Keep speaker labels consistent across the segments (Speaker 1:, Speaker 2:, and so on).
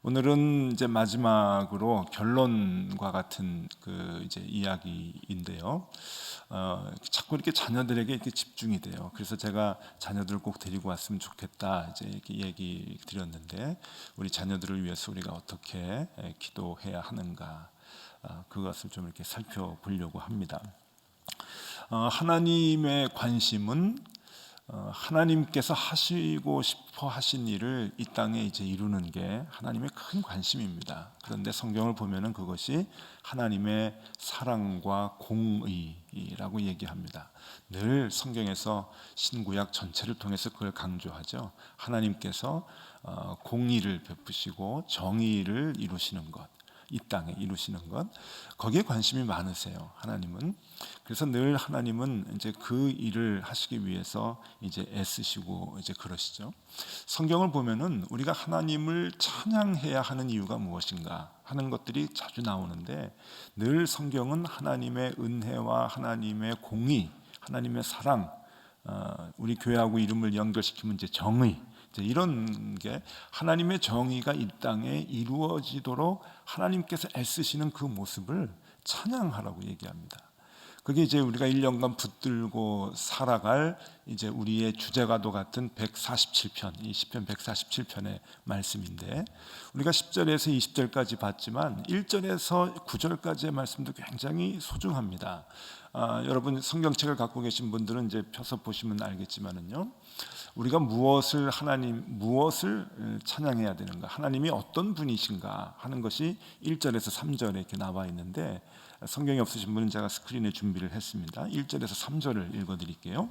Speaker 1: 오늘은 이제 마지막으로 결론과 같은 그 이제 이야기인데요. 자꾸 이렇게 자녀들에게 이렇게 집중이 돼요. 그래서 제가 자녀들을 꼭 데리고 왔으면 좋겠다 이제 이렇게 얘기 드렸는데, 우리 자녀들을 위해서 우리가 어떻게 기도해야 하는가, 그것을 좀 이렇게 살펴보려고 합니다. 하나님의 관심은 하나님께서 하시고 싶어 하신 일을 이 땅에 이제 이루는 게 하나님의 큰 관심입니다. 그런데 성경을 보면은 그것이 하나님의 사랑과 공의라고 얘기합니다. 늘 성경에서 신구약 전체를 통해서 그걸 강조하죠. 하나님께서 공의를 베푸시고 정의를 이루시는 것, 이 땅에 이루시는 것, 거기에 관심이 많으세요, 하나님은. 그래서 늘 하나님은 이제 그 일을 하시기 위해서 이제 애쓰시고 이제 그러시죠. 성경을 보면은 우리가 하나님을 찬양해야 하는 이유가 무엇인가 하는 것들이 자주 나오는데, 늘 성경은 하나님의 은혜와 하나님의 공의, 하나님의 사랑, 우리 교회하고 이름을 연결시키면 이제 정의, 이런 게 하나님의 정의가 이 땅에 이루어지도록 하나님께서 애쓰시는 그 모습을 찬양하라고 얘기합니다. 그게 이제 우리가 1년간 붙들고 살아갈 이제 우리의 주제가도 같은 147편, 이 시편 147편의 말씀인데, 우리가 10절에서 20절까지 봤지만 1절에서 9절까지의 말씀도 굉장히 소중합니다. 여러분 성경책을 갖고 계신 분들은 이제 펴서 보시면 알겠지만은요, 우리가 무엇을 찬양해야 되는가, 하나님이 어떤 분이신가 하는 것이 1절에서 3절에 이렇게 나와 있는데, 성경이 없으신 분은 제가 스크린에 준비를 했습니다. 1절에서 3절을 읽어드릴게요.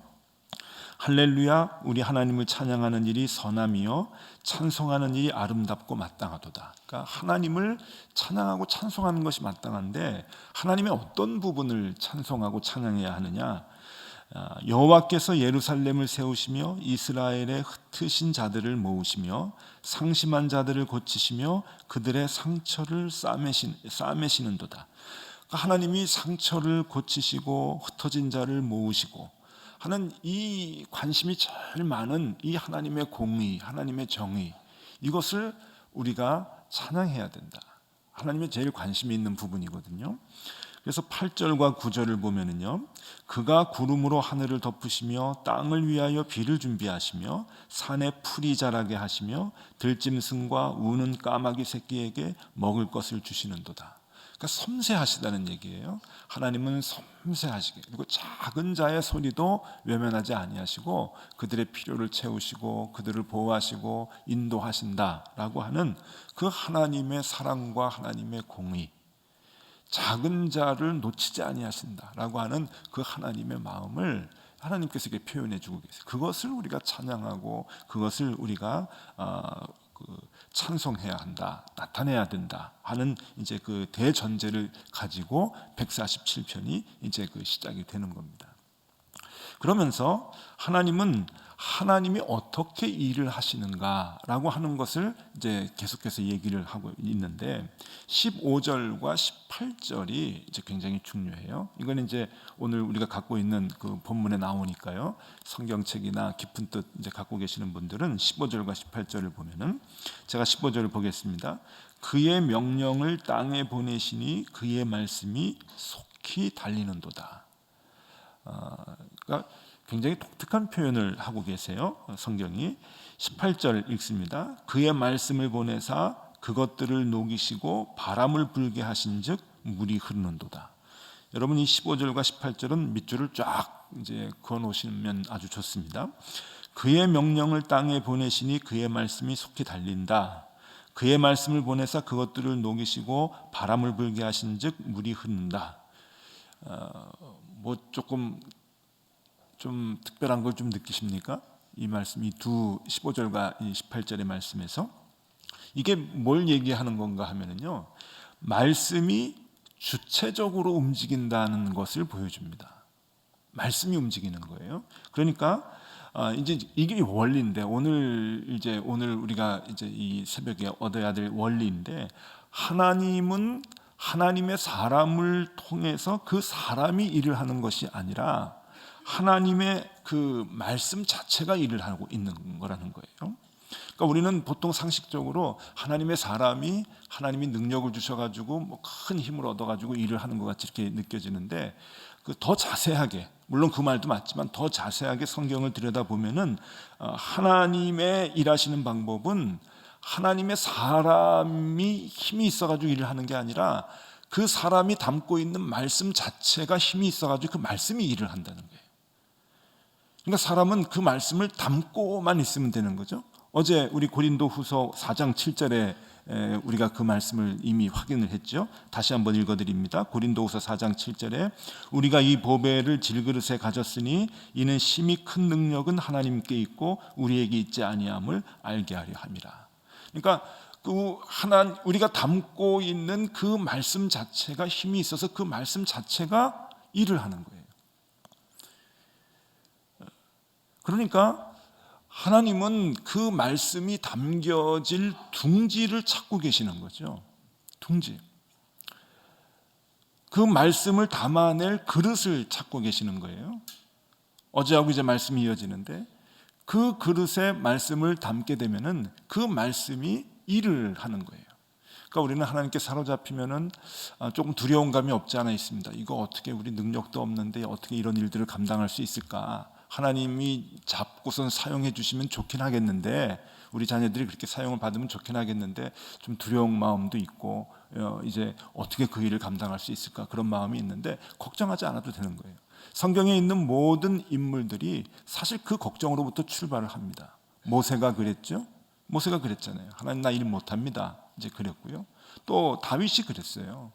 Speaker 1: 할렐루야, 우리 하나님을 찬양하는 일이 선함이요 찬송하는 일이 아름답고 마땅하도다. 그러니까 하나님을 찬양하고 찬송하는 것이 마땅한데, 하나님의 어떤 부분을 찬송하고 찬양해야 하느냐? 여호와께서 예루살렘을 세우시며 이스라엘의 흩으신 자들을 모으시며 상심한 자들을 고치시며 그들의 상처를 싸매시는도다. 그러니까 하나님이 상처를 고치시고 흩어진 자를 모으시고 하는 이 관심이 제일 많은 이 하나님의 공의, 하나님의 정의, 이것을 우리가 찬양해야 된다. 하나님의 제일 관심이 있는 부분이거든요. 그래서 8절과 9절을 보면은요, 그가 구름으로 하늘을 덮으시며 땅을 위하여 비를 준비하시며 산에 풀이 자라게 하시며 들짐승과 우는 까마귀 새끼에게 먹을 것을 주시는도다. 그러니까 섬세하시다는 얘기예요. 하나님은 섬세하시게, 그리고 작은 자의 소리도 외면하지 아니하시고 그들의 필요를 채우시고 그들을 보호하시고 인도하신다라고 하는 그 하나님의 사랑과 하나님의 공의, 작은 자를 놓치지 아니하신다라고 하는 그 하나님의 마음을 하나님께서 이렇게 표현해 주고 계세요. 그것을 우리가 찬양하고 그것을 우리가 찬송해야 한다, 나타내야 된다 하는 이제 그 대전제를 가지고 147편이 이제 그 시작이 되는 겁니다. 그러면서 하나님이 어떻게 일을 하시는가라고 하는 것을 이제 계속해서 얘기를 하고 있는데, 15절과 18절이 이제 굉장히 중요해요. 이건 이제 오늘 우리가 갖고 있는 그 본문에 나오니까요. 성경책이나 깊은 뜻 이제 갖고 계시는 분들은 15절과 18절을 보면은, 제가 15절을 보겠습니다. 그의 명령을 땅에 보내시니 그의 말씀이 속히 달리는도다. 그러니까 굉장히 독특한 표현을 하고 계세요. 성경이 18절 읽습니다. 그의 말씀을 보내사 그것들을 녹이시고 바람을 불게 하신즉 물이 흐르는도다. 여러분 이 15절과 18절은 밑줄을 쫙 이제 그어 놓으시면 아주 좋습니다. 그의 명령을 땅에 보내시니 그의 말씀이 속히 달린다. 그의 말씀을 보내사 그것들을 녹이시고 바람을 불게 하신즉 물이 흐른다. 뭐 조금 좀 특별한 걸 좀 느끼십니까? 이 말씀, 이 두 15절과 이 18절의 말씀에서 이게 뭘 얘기하는 건가 하면은요, 말씀이 주체적으로 움직인다는 것을 보여줍니다. 말씀이 움직이는 거예요. 그러니까 이제 이게 원리인데, 오늘 우리가 이제 이 새벽에 얻어야 될 원리인데, 하나님은 하나님의 사람을 통해서 그 사람이 일을 하는 것이 아니라 하나님의 그 말씀 자체가 일을 하고 있는 거라는 거예요. 그러니까 우리는 보통 상식적으로 하나님의 사람이 하나님이 능력을 주셔가지고 뭐 큰 힘을 얻어가지고 일을 하는 것 같이 이렇게 느껴지는데 그 더 자세하게 물론 그 말도 맞지만 더 자세하게 성경을 들여다보면은 하나님의 일하시는 방법은 하나님의 사람이 힘이 있어가지고 일을 하는 게 아니라 그 사람이 담고 있는 말씀 자체가 힘이 있어가지고 그 말씀이 일을 한다는 거예요. 그러니까 사람은 그 말씀을 담고만 있으면 되는 거죠. 어제 우리 고린도후서 4장 7절에 우리가 그 말씀을 이미 확인을 했죠. 다시 한번 읽어드립니다. 고린도후서 4장 7절에 우리가 이 보배를 질그릇에 가졌으니 이는 심히 큰 능력은 하나님께 있고 우리에게 있지 아니함을 알게 하려 함이라. 그러니까 우리가 담고 있는 그 말씀 자체가 힘이 있어서 그 말씀 자체가 일을 하는 거예요. 그러니까 하나님은 그 말씀이 담겨질 둥지를 찾고 계시는 거죠. 둥지. 그 말씀을 담아낼 그릇을 찾고 계시는 거예요. 어제하고 이제 말씀이 이어지는데 그 그릇에 말씀을 담게 되면은 그 말씀이 일을 하는 거예요. 그러니까 우리는 하나님께 사로잡히면은 조금 두려운 감이 없지 않아 있습니다. 이거 어떻게 우리 능력도 없는데 어떻게 이런 일들을 감당할 수 있을까? 하나님이 잡고선 사용해 주시면 좋긴 하겠는데 우리 자녀들이 그렇게 사용을 받으면 좋긴 하겠는데 좀 두려운 마음도 있고 이제 어떻게 그 일을 감당할 수 있을까 그런 마음이 있는데 걱정하지 않아도 되는 거예요. 성경에 있는 모든 인물들이 사실 그 걱정으로부터 출발을 합니다. 모세가 그랬죠. 모세가 그랬잖아요. 하나님 나 일 못합니다. 이제 그랬고요. 또 다윗이 그랬어요.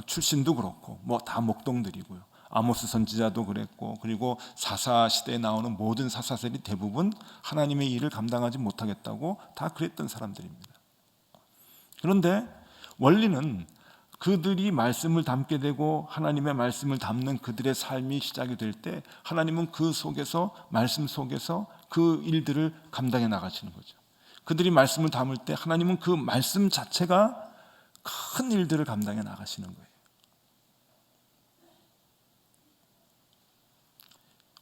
Speaker 1: 출신도 그렇고 뭐 다 목동들이고요. 아모스 선지자도 그랬고 그리고 사사 시대에 나오는 모든 사사들이 대부분 하나님의 일을 감당하지 못하겠다고 다 그랬던 사람들입니다. 그런데 원리는 그들이 말씀을 담게 되고 하나님의 말씀을 담는 그들의 삶이 시작이 될 때 하나님은 그 속에서 말씀 속에서 그 일들을 감당해 나가시는 거죠. 그들이 말씀을 담을 때 하나님은 그 말씀 자체가 큰 일들을 감당해 나가시는 거예요.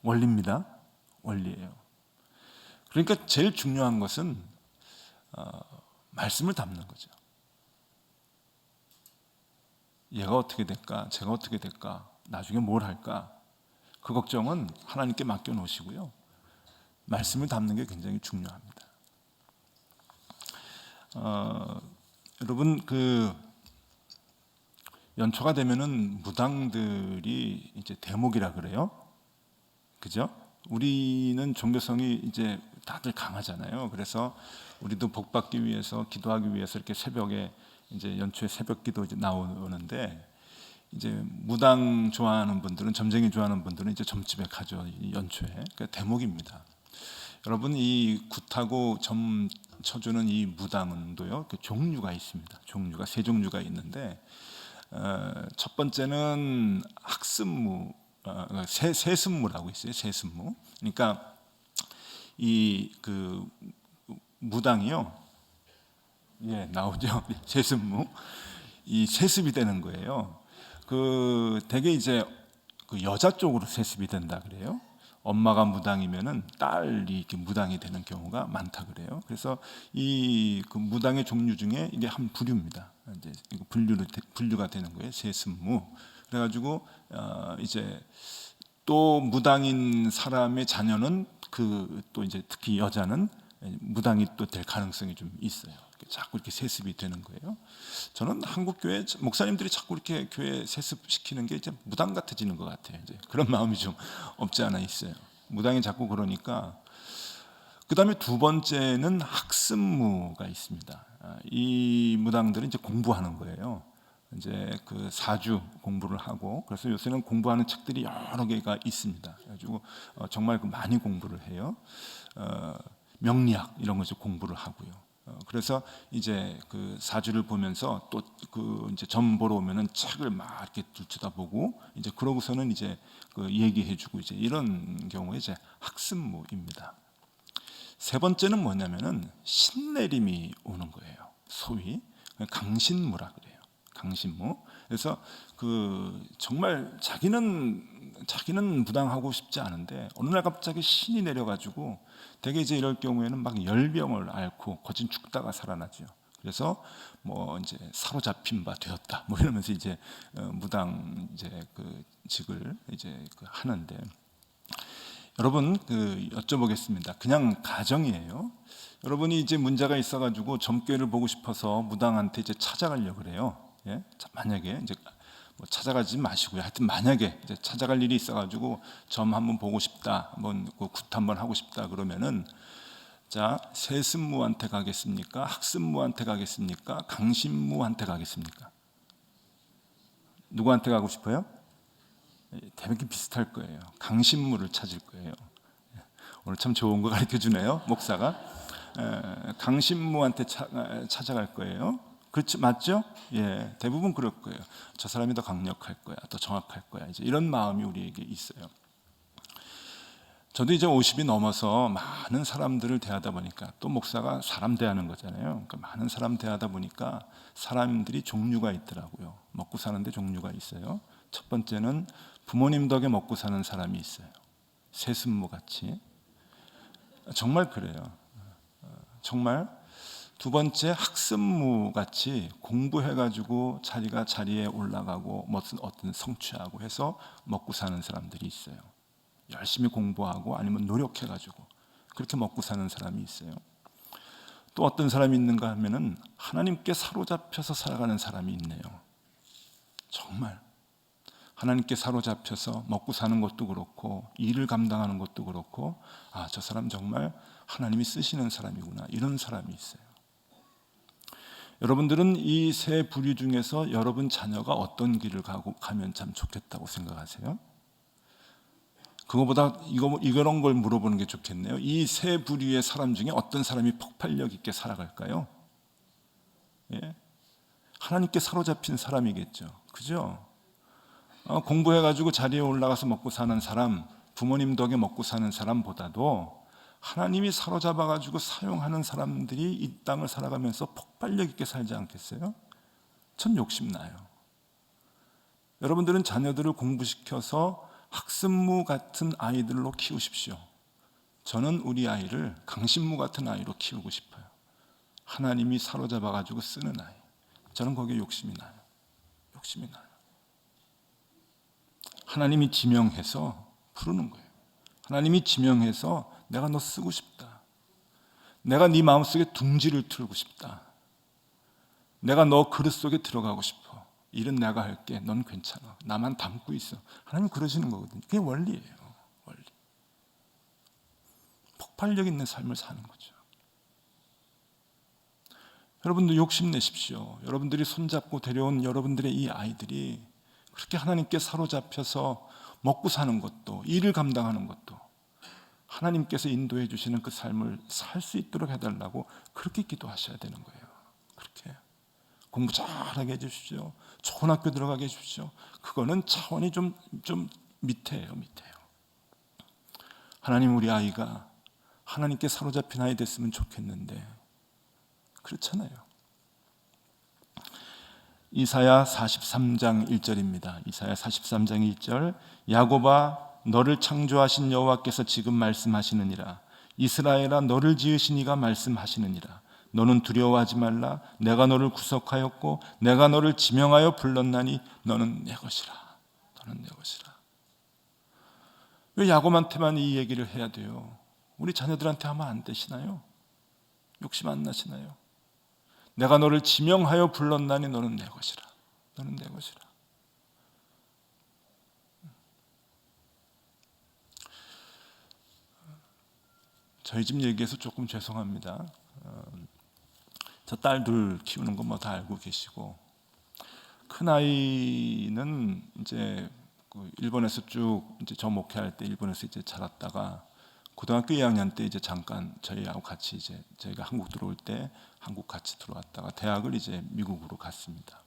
Speaker 1: 원리입니다. 원리예요. 그러니까 제일 중요한 것은 말씀을 담는 거죠. 얘가 어떻게 될까? 제가 어떻게 될까? 나중에 뭘 할까? 그 걱정은 하나님께 맡겨 놓으시고요. 말씀을 담는 게 굉장히 중요합니다. 여러분 그 연초가 되면은 무당들이 이제 대목이라 그래요. 그죠? 우리는 종교성이 이제 다들 강하잖아요. 그래서 우리도 복 받기 위해서 기도하기 위해서 이렇게 새벽에 이제 연초에 새벽 기도 이제 나오는데 이제 무당 좋아하는 분들은 점쟁이 좋아하는 분들은 이제 점집에 가죠. 연초에. 그러니까 대목입니다. 여러분 이 굿하고 점 쳐주는 이 무당은도요. 종류가 있습니다. 종류가 세 종류가 있는데 첫 번째는 학습무 세습무라고 있어요. 세습무. 그러니까 이 그 무당이요. 예, 나오죠. 세습무. 이 세습이 되는 거예요. 그 되게 이제 그 여자 쪽으로 세습이 된다 그래요. 엄마가 무당이면은 딸이 이렇게 무당이 되는 경우가 많다 그래요. 그래서 이 그 무당의 종류 중에 이게 한 부류입니다. 이제 이거 분류가 되는 거예요. 세습무. 그래가지고 이제 또 무당인 사람의 자녀는 그 또 이제 특히 여자는 무당이 또 될 가능성이 좀 있어요. 자꾸 이렇게 세습이 되는 거예요. 저는 한국 교회 목사님들이 자꾸 이렇게 교회 세습시키는 게 이제 무당 같아지는 것 같아요. 이제 그런 마음이 좀 없지 않아 있어요. 무당이 자꾸 그러니까. 그 다음에 두 번째는 학습무가 있습니다. 이 무당들은 이제 공부하는 거예요. 이제 그 사주 공부를 하고 그래서 요새는 공부하는 책들이 여러 개가 있습니다. 그래가지고 정말 많이 공부를 해요. 명리학 이런 것을 공부를 하고요. 그래서 이제 그 사주를 보면서 또 그 이제 점 보러 오면은 책을 막 이렇게 들여다보고 이제 그러고서는 이제 그 얘기해주고 이제 이런 경우에 이제 학습무입니다. 세 번째는 뭐냐면은 신내림이 오는 거예요. 소위 강신무라 그래요. 강신무. 그래서 정말 자기는 무당하고 싶지 않은데 어느 날 갑자기 신이 내려가지고 대개 이제 이럴 경우에는 막 열병을 앓고 거진 죽다가 살아나죠. 그래서 뭐 이제 사로잡힌 바 되었다. 뭐 이러면서 이제 무당 이제 직을 이제 하는데, 여러분 여쭤보겠습니다. 그냥 가정이에요. 여러분이 이제 문제가 있어가지고 점괘를 보고 싶어서 무당한테 이제 찾아가려고 그래요. 예? 만약에 이제 뭐 찾아가지 마시고요. 하여튼 만약에 이제 찾아갈 일이 있어가지고 점 한번 보고 싶다, 한번 굿 한번 하고 싶다 그러면은, 자, 세습무한테 가겠습니까? 학습무한테 가겠습니까? 강신무한테 가겠습니까? 누구한테 가고 싶어요? 대박이 비슷할 거예요. 강신무를 찾을 거예요. 오늘 참 좋은 거 가르쳐 주네요, 목사가. 강신무한테 찾아갈 거예요. 그렇지, 맞죠? 예, 대부분 그럴 거예요. 저 사람이 더 강력할 거야, 더 정확할 거야. 이제 이런 마음이 우리에게 있어요. 저도 이제 50이 넘어서 많은 사람들을 대하다 보니까, 또 목사가 사람 대하는 거잖아요. 그러니까 많은 사람 대하다 보니까 사람들이 종류가 있더라고요. 먹고 사는데 종류가 있어요. 첫 번째는 부모님 덕에 먹고 사는 사람이 있어요. 세습무 같이. 정말 그래요. 정말. 두 번째, 학습무 같이 공부해가지고 자기가 자리에 올라가고 어떤 성취하고 해서 먹고 사는 사람들이 있어요. 열심히 공부하고 아니면 노력해가지고 그렇게 먹고 사는 사람이 있어요. 또 어떤 사람이 있는가 하면은 하나님께 사로잡혀서 살아가는 사람이 있네요. 정말 하나님께 사로잡혀서 먹고 사는 것도 그렇고 일을 감당하는 것도 그렇고, 아, 저 사람 정말 하나님이 쓰시는 사람이구나, 이런 사람이 있어요. 여러분들은 이 세 부류 중에서 여러분 자녀가 어떤 길을 가면 참 좋겠다고 생각하세요? 그거보다 이런 걸 물어보는 게 좋겠네요. 이 세 부류의 사람 중에 어떤 사람이 폭발력 있게 살아갈까요? 예? 하나님께 사로잡힌 사람이겠죠. 그죠? 공부해가지고 자리에 올라가서 먹고 사는 사람, 부모님 덕에 먹고 사는 사람보다도 하나님이 사로잡아가지고 사용하는 사람들이 이 땅을 살아가면서 폭발력 있게 살지 않겠어요? 전 욕심나요. 여러분들은 자녀들을 공부시켜서 학습무 같은 아이들로 키우십시오. 저는 우리 아이를 강신무 같은 아이로 키우고 싶어요. 하나님이 사로잡아가지고 쓰는 아이. 저는 거기에 욕심이 나요. 욕심이 나요. 하나님이 지명해서 부르는 거예요. 하나님이 지명해서 내가 너 쓰고 싶다. 내가 네 마음속에 둥지를 틀고 싶다. 내가 너 그릇 속에 들어가고 싶어. 일은 내가 할게. 넌 괜찮아. 나만 담고 있어. 하나님 그러시는 거거든요. 그게 원리예요. 원리. 폭발력 있는 삶을 사는 거죠. 여러분들 욕심내십시오. 여러분들이 손잡고 데려온 여러분들의 이 아이들이 그렇게 하나님께 사로잡혀서 먹고 사는 것도, 일을 감당하는 것도 하나님께서 인도해 주시는 그 삶을 살 수 있도록 해달라고 그렇게 기도하셔야 되는 거예요. 그렇게 공부 잘하게 해주십시오. 좋은 학교 들어가게 해주십시오. 그거는 차원이 좀 밑에예요. 하나님, 우리 아이가 하나님께 사로잡힌 아이 됐으면 좋겠는데 그렇잖아요. 이사야 43장 1절입니다. 이사야 43장 1절. 야곱아, 너를 창조하신 여호와께서 지금 말씀하시느니라. 이스라엘아, 너를 지으신 이가 말씀하시느니라. 너는 두려워하지 말라. 내가 너를 구속하였고 내가 너를 지명하여 불렀나니 너는 내 것이라. 너는 내 것이라. 왜 야곱한테만 이 얘기를 해야 돼요? 우리 자녀들한테 하면 안 되시나요? 욕심 안 나시나요? 내가 너를 지명하여 불렀나니 너는 내 것이라. 너는 내 것이라. 저희 집 얘기해서 조금 죄송합니다. 저 딸 둘 키우는 거 뭐 다 알고 계시고, 큰 아이는 이제 일본에서 쭉 이제 저 목회할 때 일본에서 이제 자랐다가 고등학교 2학년 때 이제 잠깐 저희하고 같이 이제 저희가 한국 들어올 때 한국 같이 들어왔다가 대학을 이제 미국으로 갔습니다.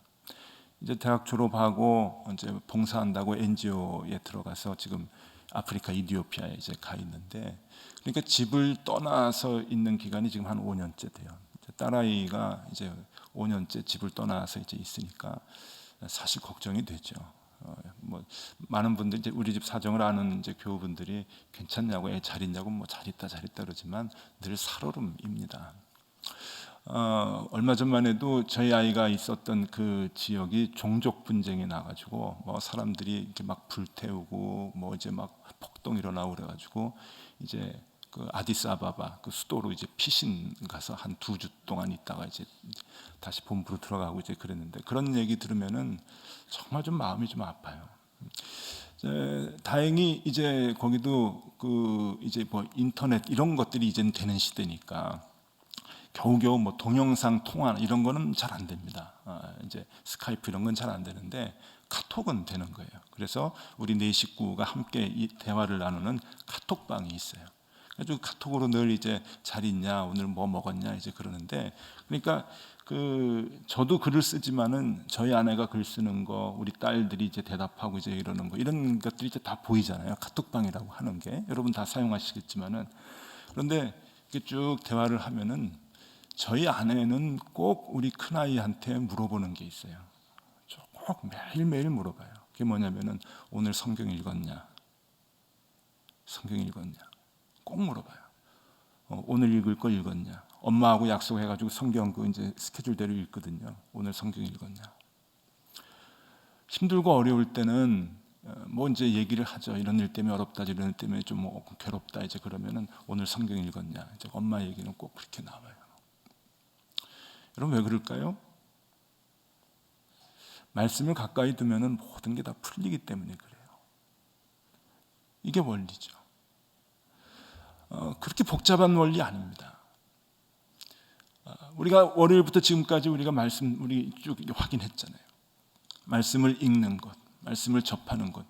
Speaker 1: 이제 대학 졸업하고 이제 봉사한다고 NGO에 들어가서 지금 아프리카 이디오피아에 이제 가 있는데, 그러니까 집을 떠나서 있는 기간이 지금 한 5년째 돼요. 딸아이가 이제 5년째 집을 떠나서 이제 있으니까 사실 걱정이 되죠. 뭐 많은 분들이 이제 우리 집 사정을 아는 이제 교우분들이 괜찮냐고, 애 잘 있냐고, 뭐 잘 있다 그러지만 늘 살얼음입니다. 얼마 전만 해도 저희 아이가 있었던 그 지역이 종족 분쟁이 나가지고 뭐 사람들이 이렇게 막 불태우고 뭐 이제 막 폭동 일어나고 그래가지고 이제 그 아디스아바바 그 수도로 이제 피신 가서 한 2주 동안 있다가 이제 다시 본부로 들어가고 이제 그랬는데, 그런 얘기 들으면은 정말 좀 마음이 좀 아파요. 다행히 이제 거기도 그 이제 뭐 인터넷 이런 것들이 이제는 되는 시대니까 겨우겨우 뭐 동영상 통화 이런 거는 잘 안 됩니다. 이제 스카이프 이런 건 잘 안 되는데 카톡은 되는 거예요. 그래서 우리 네 식구가 함께 이 대화를 나누는 카톡방이 있어요. 그래서 카톡으로 늘 이제 잘 있냐, 오늘 뭐 먹었냐 이제 그러는데, 그러니까 그 저도 글을 쓰지만은 저희 아내가 글 쓰는 거, 우리 딸들이 이제 대답하고 이제 이러는 거, 이런 것들이 이제 다 보이잖아요. 카톡방이라고 하는 게 여러분 다 사용하시겠지만은, 그런데 이렇게 쭉 대화를 하면은 저희 아내는 꼭 우리 큰아이한테 물어보는 게 있어요. 꼭 매일매일 물어봐요. 그게 뭐냐면은 오늘 성경 읽었냐? 성경 읽었냐? 꼭 물어봐요. 오늘 읽을 거 읽었냐? 엄마하고 약속해가지고 성경 그 이제 스케줄대로 읽거든요. 오늘 성경 읽었냐? 힘들고 어려울 때는 뭐 이제 얘기를 하죠. 이런 일 때문에 어렵다, 이런 일 때문에 좀 뭐 괴롭다 이제 그러면은 오늘 성경 읽었냐? 이제 엄마 얘기는 꼭 그렇게 나와요. 여러분 왜 그럴까요? 말씀을 가까이 두면은 모든 게 다 풀리기 때문에 그래요. 이게 원리죠. 그렇게 복잡한 원리 아닙니다. 우리가 월요일부터 지금까지 우리가 말씀 우리 쭉 확인했잖아요. 말씀을 읽는 것, 말씀을 접하는 것,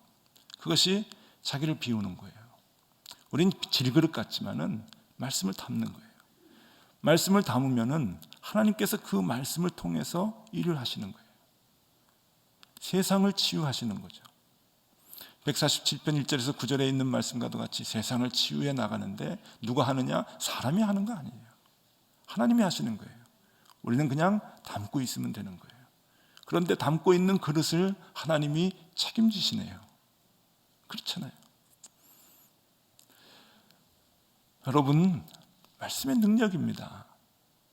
Speaker 1: 그것이 자기를 비우는 거예요. 우린 질그릇 같지만은 말씀을 담는 거예요. 말씀을 담으면은 하나님께서 그 말씀을 통해서 일을 하시는 거예요. 세상을 치유하시는 거죠. 147편 1절에서 9절에 있는 말씀과도 같이 세상을 치유해 나가는데 누가 하느냐? 사람이 하는 거 아니에요. 하나님이 하시는 거예요. 우리는 그냥 담고 있으면 되는 거예요. 그런데 담고 있는 그릇을 하나님이 책임지시네요. 그렇잖아요. 여러분, 말씀의 능력입니다.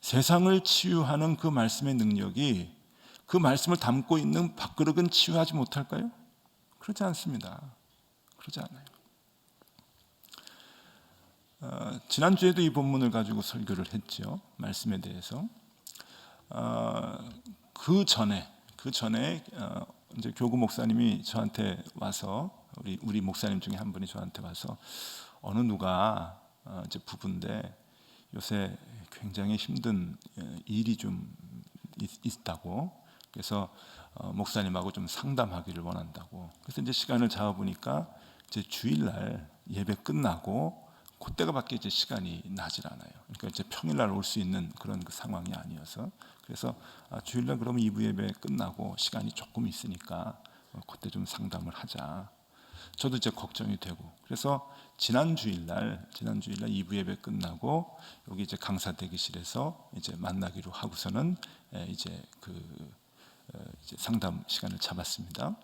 Speaker 1: 세상을 치유하는 그 말씀의 능력이 그 말씀을 담고 있는 밥그릇은 치유하지 못할까요? 그렇지 않습니다. 그러지 않아요. 지난주에도 이 본문을 가지고 설교를 했죠. 말씀에 대해서. 그 전에 이제 교구 목사님이 저한테 와서 우리 목사님 중에 한 분이 저한테 와서 어느 누가 이제 부부인데 요새 굉장히 힘든 일이 좀 있다고, 그래서 목사님하고 좀 상담하기를 원한다고. 그래서 이제 시간을 잡아보니까 이제 주일날 예배 끝나고 그때가밖에 이제 시간이 나질 않아요. 그러니까 이제 평일날 올 수 있는 그런 그 상황이 아니어서, 그래서 주일날 그러면 2부 예배 끝나고 시간이 조금 있으니까 그때 좀 상담을 하자. 저도 이제 걱정이 되고, 그래서 지난 주일날 2부 예배 끝나고 여기 이제 강사 대기실에서 이제 만나기로 하고서는 이제 이제 상담 시간을 잡았습니다.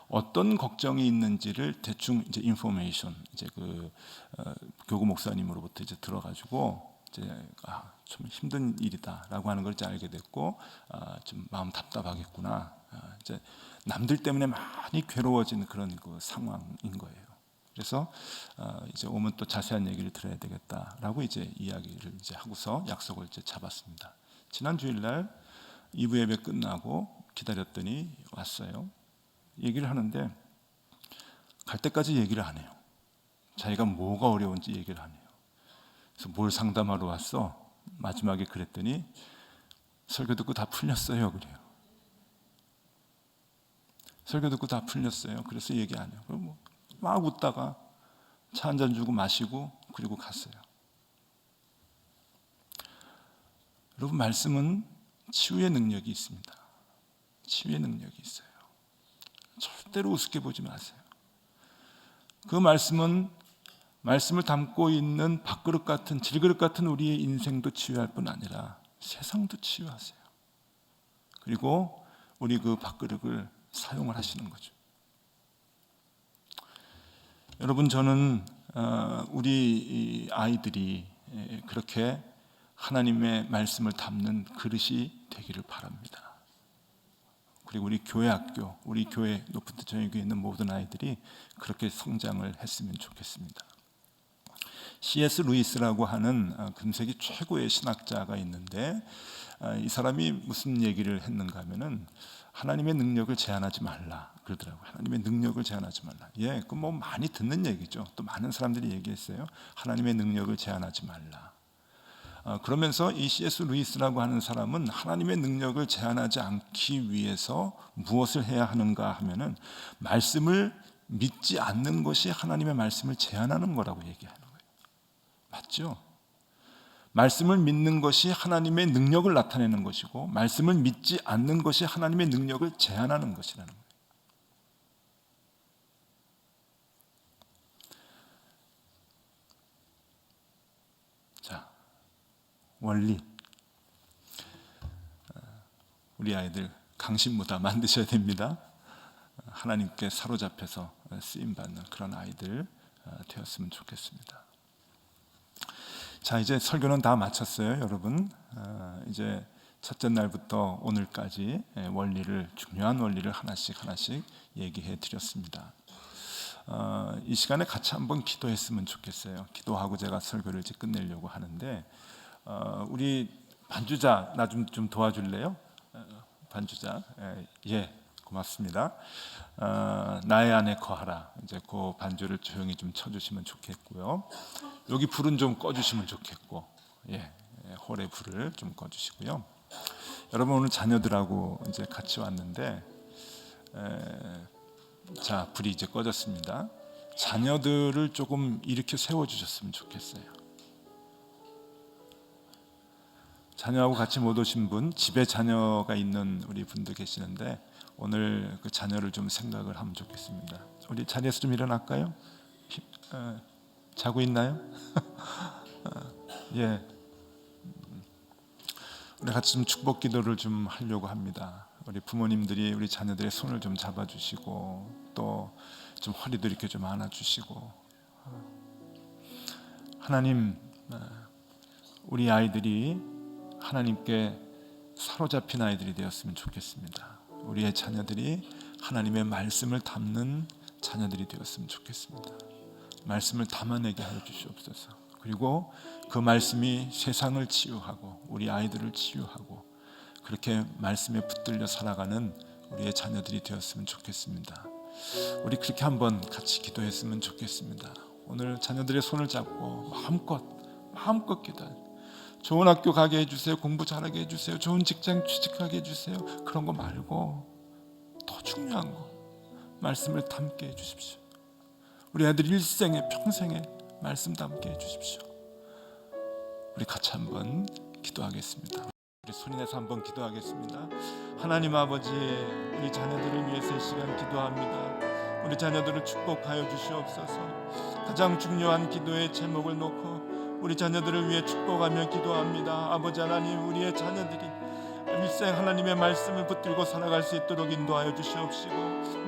Speaker 1: 어떤 걱정이 있는지를 대충 이제 인포메이션 이제 교구 목사님으로부터 이제 들어가지고 이제 좀 힘든 일이다라고 하는 걸 이제 알게 됐고, 좀 마음 답답하겠구나. 이제 남들 때문에 많이 괴로워진 그런 그 상황인 거예요. 그래서 이제 오면 또 자세한 얘기를 들어야 되겠다라고 이제 이야기를 이제 하고서 약속을 이제 잡았습니다. 지난 주일날 2부 예배 끝나고 기다렸더니 왔어요. 얘기를 하는데 갈 때까지 얘기를 안 해요. 자기가 뭐가 어려운지 얘기를 안 해요. 그래서 뭘 상담하러 왔어? 마지막에 그랬더니 설교 듣고 다 풀렸어요. 그래요. 설교 듣고 다 풀렸어요. 그래서 얘기 안 해요. 그럼 막 웃다가 차 한 잔 주고 마시고 그리고 갔어요. 여러분, 말씀은 치유의 능력이 있습니다. 치유의 능력이 있어요. 절대로 우습게 보지 마세요. 그 말씀은 말씀을 담고 있는 밥그릇 같은 질그릇 같은 우리의 인생도 치유할 뿐 아니라 세상도 치유하세요. 그리고 우리 그 밥그릇을 사용을 하시는 거죠. 여러분, 저는 우리 아이들이 그렇게 하나님의 말씀을 담는 그릇이 되기를 바랍니다. 그리고 우리 교회 학교, 우리 교회 높은 뜻 저녁교회에 있는 모든 아이들이 그렇게 성장을 했으면 좋겠습니다. C.S. 루이스라고 하는 금세기 최고의 신학자가 있는데, 이 사람이 무슨 얘기를 했는가 하면은 하나님의 능력을 제한하지 말라 그러더라고요. 하나님의 능력을 제한하지 말라. 예, 그 뭐 많이 듣는 얘기죠. 또 많은 사람들이 얘기했어요. 하나님의 능력을 제한하지 말라. 그러면서 이 C.S. 루이스라고 하는 사람은 하나님의 능력을 제한하지 않기 위해서 무엇을 해야 하는가 하면은 말씀을 믿지 않는 것이 하나님의 말씀을 제한하는 거라고 얘기하는 거예요. 맞죠? 말씀을 믿는 것이 하나님의 능력을 나타내는 것이고, 말씀을 믿지 않는 것이 하나님의 능력을 제한하는 것이라는 거예요. 자, 원리. 우리 아이들 강신무다 만드셔야 됩니다. 하나님께 사로잡혀서 쓰임받는 그런 아이들 되었으면 좋겠습니다. 자, 이제 설교는 다 마쳤어요, 여러분. 이제 첫째 날부터 오늘까지 원리를, 중요한 원리를 하나씩 얘기해 드렸습니다. 이 시간에 같이 한번 기도했으면 좋겠어요. 기도하고 제가 설교를 이제 끝내려고 하는데, 우리 반주자 나 좀 도와줄래요? 반주자, 예, 고맙습니다. 나의 안에 거하라. 이제 그 반주를 조용히 좀 쳐주시면 좋겠고요. 여기 불은 좀 꺼주시면 좋겠고, 예, 홀의 불을 좀 꺼주시고요. 여러분, 오늘 자녀들하고 이제 같이 왔는데, 자, 불이 이제 꺼졌습니다. 자녀들을 조금 일으켜 세워주셨으면 좋겠어요. 자녀하고 같이 못 오신 분, 집에 자녀가 있는 우리 분들 계시는데 오늘 그 자녀를 좀 생각을 하면 좋겠습니다. 우리 자리에서 좀 일어날까요? 자고 있나요? 예, 우리 같이 좀 축복 기도를 좀 하려고 합니다. 우리 부모님들이 우리 자녀들의 손을 좀 잡아주시고, 또 좀 허리도 이렇게 좀 안아주시고, 하나님, 우리 아이들이 하나님께 사로잡힌 아이들이 되었으면 좋겠습니다. 우리의 자녀들이 하나님의 말씀을 담는 자녀들이 되었으면 좋겠습니다. 말씀을 담아내게 하여 주시옵소서. 그리고 그 말씀이 세상을 치유하고 우리 아이들을 치유하고 그렇게 말씀에 붙들려 살아가는 우리의 자녀들이 되었으면 좋겠습니다. 우리 그렇게 한번 같이 기도했으면 좋겠습니다. 오늘 자녀들의 손을 잡고 마음껏 기도해. 좋은 학교 가게 해주세요. 공부 잘하게 해주세요. 좋은 직장 취직하게 해주세요. 그런 거 말고 더 중요한 거, 말씀을 담게 해주십시오. 우리 아들 일생에 평생에 말씀 담게 해주십시오. 우리 같이 한번 기도하겠습니다. 우리 손인해서 한번 기도하겠습니다. 하나님 아버지, 우리 자녀들을 위해서 이 시간 기도합니다. 우리 자녀들을 축복하여 주시옵소서. 가장 중요한 기도의 제목을 놓고 우리 자녀들을 위해 축복하며 기도합니다. 아버지 하나님, 우리의 자녀들이 일생 하나님의 말씀을 붙들고 살아갈 수 있도록 인도하여 주시옵시고,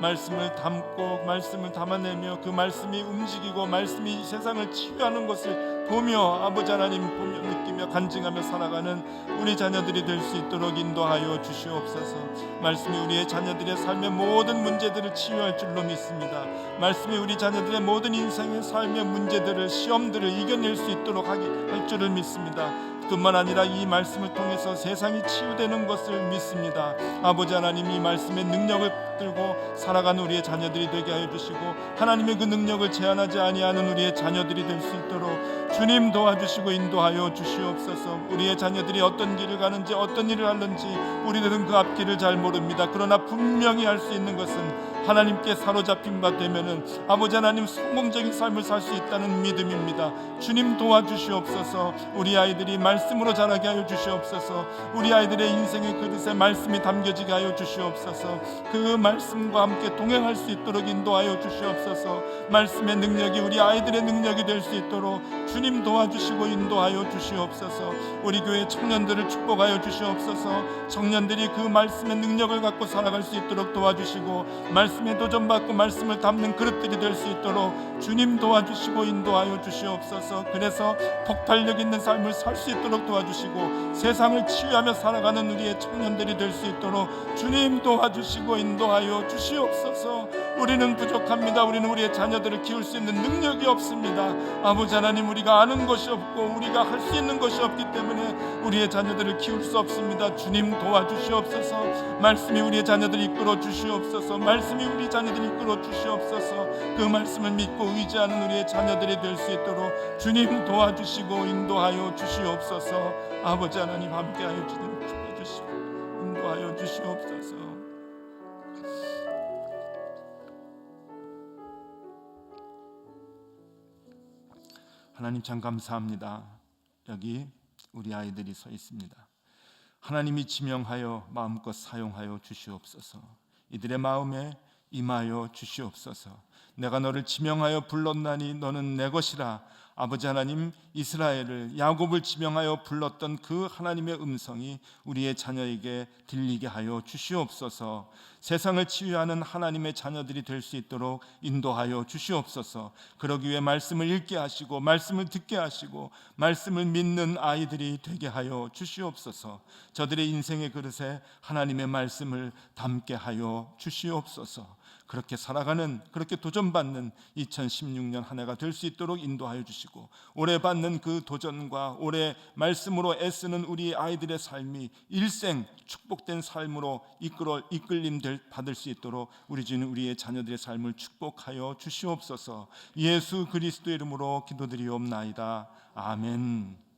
Speaker 1: 말씀을 담고 말씀을 담아내며 그 말씀이 움직이고 말씀이 세상을 치유하는 것을 보며 아버지 하나님 보며 느끼며 간증하며 살아가는 우리 자녀들이 될 수 있도록 인도하여 주시옵소서. 말씀이 우리의 자녀들의 삶의 모든 문제들을 치유할 줄로 믿습니다. 말씀이 우리 자녀들의 모든 인생의 삶의 문제들을, 시험들을 이겨낼 수 있도록 할 줄을 믿습니다. 뿐만 아니라 이 말씀을 통해서 세상이 치유되는 것을 믿습니다. 아버지 하나님, 이 말씀의 능력을 붙들고 살아가는 우리의 자녀들이 되게 하여 주시고, 하나님의 그 능력을 제한하지 아니하는 우리의 자녀들이 될 수 있도록 주님 도와주시고 인도하여 주시옵소서. 우리의 자녀들이 어떤 길을 가는지 어떤 일을 하는지 우리들은 그 앞길을 잘 모릅니다. 그러나 분명히 알 수 있는 것은 하나님께 사로잡힌 바 되면은 아버지 하나님 성공적인 삶을 살 수 있다는 믿음입니다. 주님 도와주시옵소서. 우리 아이들이 말씀 말씀으로 자라게 하여 주시옵소서. 우리 아이들의 인생의 그릇에 말씀이 담겨지게 하여 주시옵소서. 그 말씀과 함께 동행할 수 있도록 인도하여 주시옵소서. 말씀의 능력이 우리 아이들의 능력이 될 수 있도록 주님 도와주시고 인도하여 주시옵소서. 우리 교회 청년들을 축복하여 주시옵소서. 청년들이 그 말씀의 능력을 갖고 살아갈 수 있도록 도와주시고, 말씀에 도전받고 말씀을 담는 그릇들이 될 수 있도록 주님 도와주시고 인도하여 주시옵소서. 그래서 폭발력 있는 삶을 살 수 있도록 도와주시고, 세상을 치유하며 살아가는 우리의 청년들이 될 수 있도록 주님 도와주시고 인도하여 주시옵소서. 우리는 부족합니다. 우리는 우리의 자녀들을 키울 수 있는 능력이 없습니다. 아버지 하나님, 우리가 아는 것이 없고 우리가 할 수 있는 것이 없기 때문에 우리의 자녀들을 키울 수 없습니다. 주님 도와주시옵소서. 말씀이 우리의 자녀들을 이끌어 주시옵소서. 말씀이 우리 자녀들을 이끌어 주시옵소서. 그 말씀을 믿고 의지하는 우리의 자녀들이 될 수 있도록 주님 도와주시고 인도하여 주시옵소서. 아버지 하나님, 함께하여 주시고 인도하여 주시옵소서. 하나님 참 감사합니다. 여기 우리 아이들이 서 있습니다. 하나님이 지명하여 마음껏 사용하여 주시옵소서. 이들의 마음에 임하여 주시옵소서. 내가 너를 지명하여 불렀나니 너는 내 것이라. 아버지 하나님, 이스라엘을, 야곱을 지명하여 불렀던 그 하나님의 음성이 우리의 자녀에게 들리게 하여 주시옵소서. 세상을 치유하는 하나님의 자녀들이 될 수 있도록 인도하여 주시옵소서. 그러기 위해 말씀을 읽게 하시고 말씀을 듣게 하시고 말씀을 믿는 아이들이 되게 하여 주시옵소서. 저들의 인생의 그릇에 하나님의 말씀을 담게 하여 주시옵소서. 그렇게 살아가는, 그렇게 도전받는 2016년 한 해가 될 수 있도록 인도하여 주시고, 올해 받는 그 도전과 올해 말씀으로 애쓰는 우리 아이들의 삶이 일생 축복된 삶으로 이끌림 받을 수 있도록 우리 주님, 우리의 자녀들의 삶을 축복하여 주시옵소서. 예수 그리스도의 이름으로 기도드리옵나이다. 아멘.